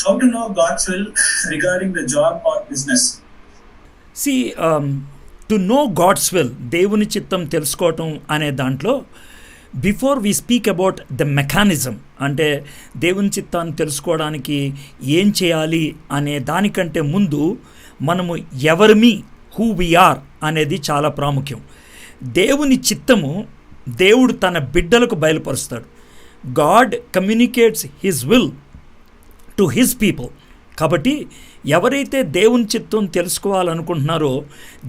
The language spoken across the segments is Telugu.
How to know God's will regarding the job or business? See to know God's will, దేవుని చిత్తం తెలుసుకోవటం అనే దాంట్లో before we speak about the mechanism, అంటే దేవుని చిత్తాన్ని తెలుసుకోవడానికి ఏం చేయాలి అనే దానికంటే ముందు మనము ఎవరిమి, హూ వి ఆర్ అనేది చాలా ప్రాముఖ్యం. దేవుని చిత్తము దేవుడు తన బిడ్డలకు బయలుపరుస్తాడు. God communicates his will to his people. కాబట్టి ఎవరైతే దేవుని చిత్తం తెలుసుకోవాలనుకుంటున్నారో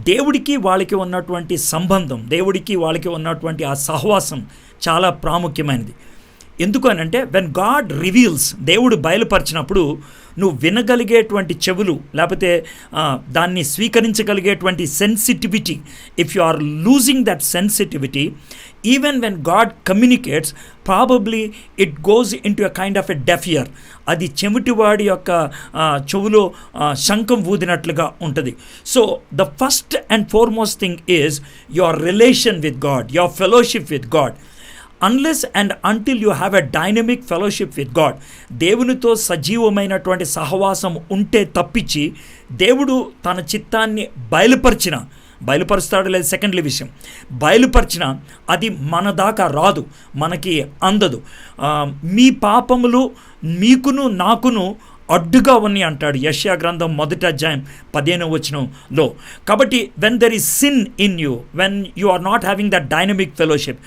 దేవుడికి వాళ్ళకి ఉన్నటువంటి సంబంధం, దేవుడికి వాళ్ళకి ఉన్నటువంటి ఆ సహవాసం చాలా ప్రాముఖ్యమైనది. ఎందుకు అని అంటే వెన్ గాడ్ రివీల్స్, దేవుడు బయలుపరిచినప్పుడు నువ్వు వినగలిగేటువంటి చెవులు, లేకపోతే దాన్ని స్వీకరించగలిగేటువంటి sensitivity, if you are losing that sensitivity, even when God communicates probably it goes into a kind of a deaf ear. అది చెవిటివాడి యొక్క చెవులో శంఖం ఊదినట్లుగా ఉంటుంది. So the first and foremost thing is your relation with God, your fellowship with God. Unless and until you have a dynamic fellowship with God, దేవునితో సజీవమైనటువంటి సహవాసం ఉంటే తప్పించి దేవుడు తన చిత్తాన్ని బయలుపరుస్తాడు లేదు సెకండ్లీ విషయం, బయలుపరిచిన అది మన దాకా రాదు, మనకి అందదు. మీ పాపములు మీకును నాకును అడ్డుగా ఉన్నాయి అంటాడు యెషయా గ్రంథం 1వ అధ్యాయం 15వ వచనంలో. కాబట్టి when there is sin in you, when you are not having that dynamic fellowship,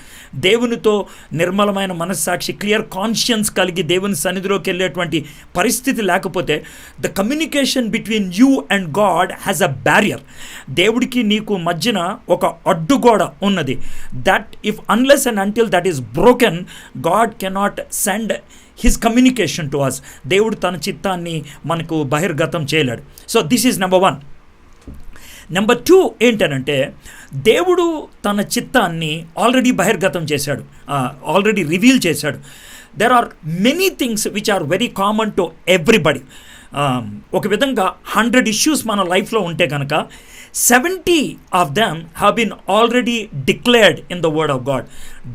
దేవునితో నిర్మలమైన మనస్సాక్షి, క్లియర్ కాన్షియన్స్ కలిగి దేవుని సన్నిధిలోకి వెళ్ళేటువంటి పరిస్థితి లేకపోతే the communication between you and God has a barrier. దేవుడికి నీకు మధ్యన ఒక అడ్డుగోడ ఉన్నది. That if unless and until that is broken, God cannot send his communication to us. దేవుడు తన చిత్తాన్ని మనకు బహిర్గతం చేయలేడు. So this is number 1. Number 2 ఏంటనంటే దేవుడు తన చిత్తాన్ని ఆల్రెడీ బహిర్గతం చేశాడు, ఆల్రెడీ రివీల్ చేశాడు. There are many things which are very common to everybody. ఒక విధంగా 100 ఇష్యూస్ మన లైఫ్లో ఉంటే కనుక 70 of them have been already declared in the word of God.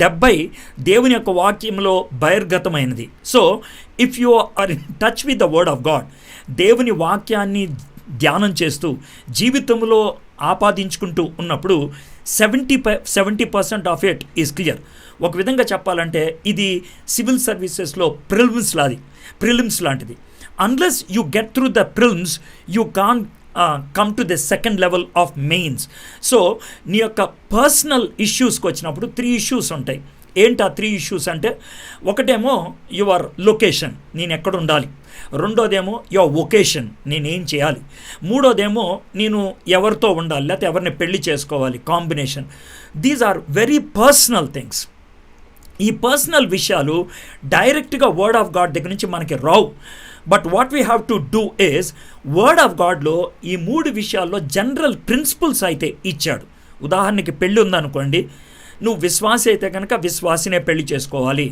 70 దేవుని యొక్క వాక్యంలో బహిర్గతమైనది. So if you are in touch with the word of God, దేవుని వాక్యాన్ని ధ్యానం చేస్తూ జీవితంలో ఆపాదించుకుంటూ ఉన్నప్పుడు 70% ఆఫ్ ఇట్ ఈజ్ క్లియర్. ఒక విధంగా చెప్పాలంటే ఇది సివిల్ సర్వీసెస్లో ప్రిలిమ్స్ లాంటిది. Unless you get through the prelims you can come to the second level of mains. So నీ యొక్క పర్సనల్ ఇష్యూస్కి వచ్చినప్పుడు 3 ఇష్యూస్ ఉంటాయి. ఏంటి ఆ 3 ఇష్యూస్ అంటే, ఒకటేమో యువర్ లొకేషన్, నేను ఎక్కడ ఉండాలి. రెండోదేమో యువర్ వొకేషన్, నేనేం చేయాలి. మూడోదేమో నేను ఎవరితో ఉండాలి, లేకపోతే ఎవరిని పెళ్లి చేసుకోవాలి, combination. These are very personal things. ఈ పర్సనల్ విషయాలు డైరెక్ట్గా వర్డ్ ఆఫ్ గాడ్ దగ్గర నుంచి మనకి రావు. But what we have to do is, word of గాడ్లో ఈ 3 విషయాల్లో జనరల్ ప్రిన్సిపల్స్ అయితే ఇచ్చాడు. ఉదాహరణకి పెళ్ళి ఉందనుకోండి, నువ్వు విశ్వాసి అయితే కనుక విశ్వాసినే పెళ్లి చేసుకోవాలి.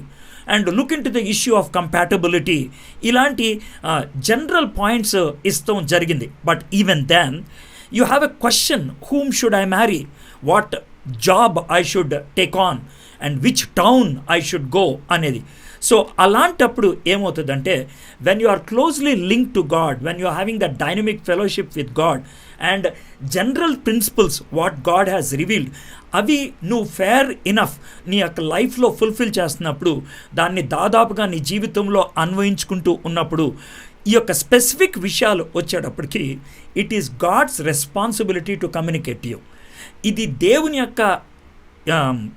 And look in to the issue of compatibility, ఇలాంటి జనరల్ పాయింట్స్ ఇస్తాం జరిగింది. But even then you have a question, whom should I marry, what job I should take on and which town I should go అనేది. సో అలాంటప్పుడు ఏమవుతుందంటే, when you are closely link to God, when you are having the dynamic fellowship with God and general principles what God has revealed, అవి నువ్వు ఫేర్ ఇనఫ్ నీ యొక్క లైఫ్లో ఫుల్ఫిల్ చేస్తున్నప్పుడు, దాన్ని దాదాపుగా నీ జీవితంలో అన్వయించుకుంటూ ఉన్నప్పుడు, ఈ యొక్క స్పెసిఫిక్ విషయాలు వచ్చేటప్పటికి it is God's responsibility to communicate you. ఇది దేవుని యొక్క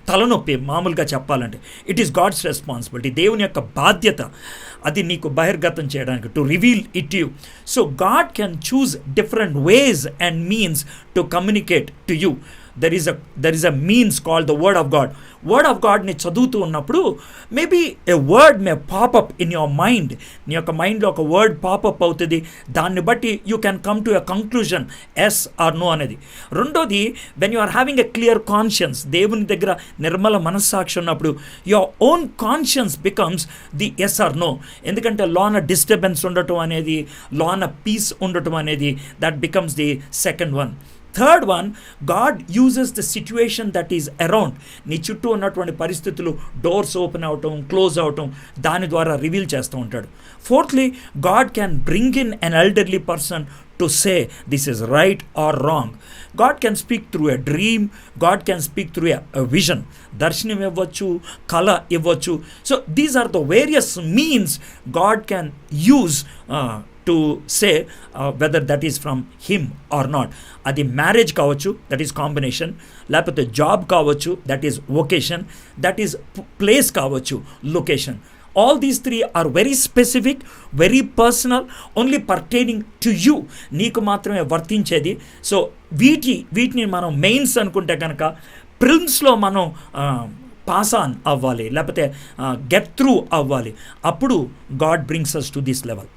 తలనొప్పి. మామూలుగా చెప్పాలంటే ఇట్ ఈస్ గాడ్స్ రెస్పాన్సిబిలిటీ, దేవుని యొక్క బాధ్యత అది నీకు బహిర్గతం చేయడానికి, to reveal it you. So God can choose different ways and means to communicate to you. There is a means called the word of God. Word of గాడ్ని చదువుతూ ఉన్నప్పుడు maybe a word may pop up in your mind. నీ యొక్క మైండ్లో ఒక వర్డ్ పాపప్ అవుతుంది, దాన్ని బట్టి you can come to a conclusion, yes or no అనేది. రెండోది, when you are having a clear conscience, దేవుని దగ్గర నిర్మల మనస్సాక్షి ఉన్నప్పుడు your own conscience becomes the yes or no. ఎందుకంటే లోన డిస్టర్బెన్స్ ఉండటం అనేది, లోన పీస్ ఉండటం అనేది, that becomes the second one. Third one, God uses the situation that is around. నీ చుట్టూ ఉన్నటువంటి పరిస్థితులు, డోర్స్ ఓపెన్ అవటం, క్లోజ్ అవటం, దాని ద్వారా రివీల్ చేస్తూ ఉంటాడు. Fourthly, God can bring in an elderly person to say this is right or wrong. God can speak through a dream. God can speak through a vision. Darshanam ivvachu, kala ivvachu. So these are the various means God can use to say whether that is from him or not. Adi marriage kavachu, that is combination. Lapothe job kavachu, that is vocation. That is place kavachu, location. All these three are very specific, very personal, only pertaining to you. నీకు మాత్రమే వర్తించేది. సో వీటిని మనం మెయిన్స్ అనుకుంటే కనుక ప్రిలిమ్స్లో మనం పాస్ ఆన్ అవ్వాలి, లేకపోతే గెట్ త్రూ అవ్వాలి. అప్పుడు God brings us to this level.